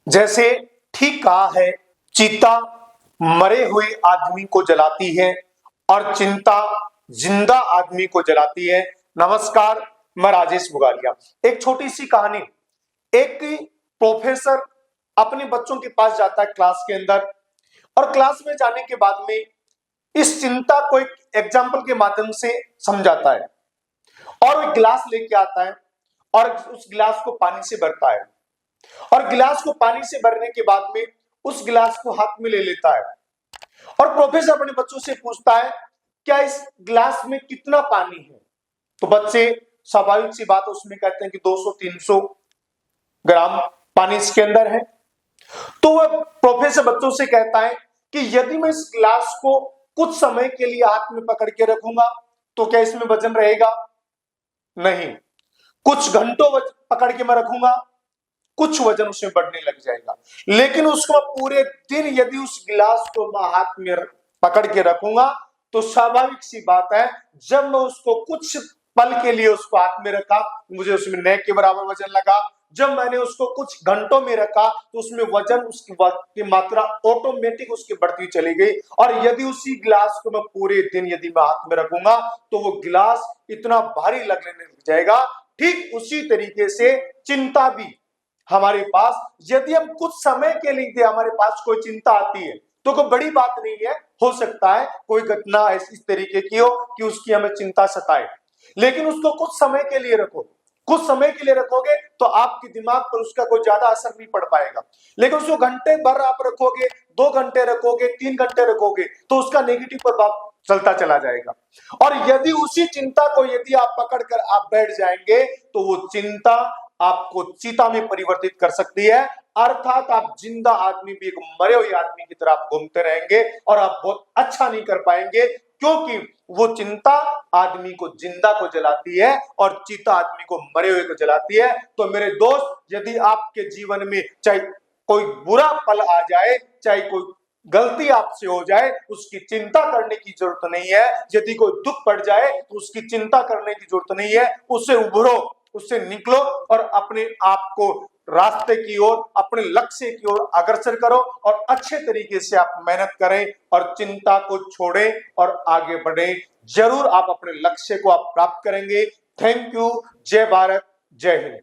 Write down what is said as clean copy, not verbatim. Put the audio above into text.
जैसे ठीक कहा है, चिता मरे हुए आदमी को जलाती है और चिंता जिंदा आदमी को जलाती है। नमस्कार, मैं राजेश बुगारिया। एक छोटी सी कहानी। एक प्रोफेसर अपने बच्चों के पास जाता है क्लास के अंदर, और क्लास में जाने के बाद में इस चिंता को एक एग्जाम्पल के माध्यम से समझाता है, और वो गिलास लेके आता है और उस गिलास को पानी से भरता है, और गिलास को पानी से भरने के बाद में उस गिलास को हाथ में ले लेता है, और प्रोफेसर अपने बच्चों से पूछता है, क्या इस गिलास में कितना पानी है? तो बच्चे स्वाभाविक सी बात उसमें कहते हैं कि 200-300 ग्राम पानी इसके अंदर है। तो वह प्रोफेसर बच्चों से कहता है कि यदि मैं इस गिलास को कुछ समय के लिए हाथ में पकड़ के रखूंगा तो क्या इसमें वजन रहेगा? नहीं। कुछ घंटों पकड़ के मैं रखूंगा, कुछ वजन उसमें बढ़ने लग जाएगा। लेकिन उसको पूरे दिन यदि उस गिलास को मैं हाथ में पकड़ के रखूंगा तो स्वाभाविक सी बात है, जब मैं उसको कुछ पल के लिए उसको हाथ में रखा, मुझे उसमें न के बराबर वजन लगा। जब मैंने उसको कुछ घंटों में रखा तो उसमें वजन की मात्रा ऑटोमेटिक उसकी बढ़ती चली गई। और यदि उसी गिलास को मैं पूरे दिन यदि मैं हाथ में रखूंगा तो वो गिलास इतना भारी लगने लग जाएगा। ठीक उसी तरीके से चिंता भी हमारे पास, यदि हम कुछ समय के लिए हमारे पास कोई चिंता आती है तो कोई बड़ी बात नहीं है, हो सकता है कोई घटना इस तरीके की हो कि उसकी हमें चिंता सताए, लेकिन उसको कुछ समय के लिए रखो। कुछ समय के लिए रखोगे तो आपके दिमाग पर उसका कोई ज्यादा असर नहीं पड़ पाएगा। लेकिन उसको घंटे भर आप रखोगे, 2 घंटे रखोगे, 3 घंटे रखोगे तो उसका नेगेटिव प्रभाव चलता चला जाएगा। और यदि उसी चिंता को यदि आप पकड़कर आप बैठ जाएंगे तो वो चिंता आपको चिता में परिवर्तित कर सकती है, अर्थात आप जिंदा आदमी भी एक मरे हुए आदमी की तरह आप घूमते रहेंगे और आप बहुत अच्छा नहीं कर पाएंगे, क्योंकि वो चिंता आदमी को जिंदा को जलाती है और चिता आदमी को मरे हुए को जलाती है। तो मेरे दोस्त, यदि आपके जीवन में चाहे कोई बुरा पल आ जाए, चाहे कोई गलती आपसे हो जाए, उसकी चिंता करने की जरूरत नहीं है। यदि कोई दुख पड़ जाए तो उसकी चिंता करने की जरूरत नहीं है। उससे उभरो, उससे निकलो और अपने आप को रास्ते की ओर, अपने लक्ष्य की ओर अग्रसर करो और अच्छे तरीके से आप मेहनत करें और चिंता को छोड़ें और आगे बढ़ें। जरूर आप अपने लक्ष्य को आप प्राप्त करेंगे। Thank you. जय भारत, जय हिंद।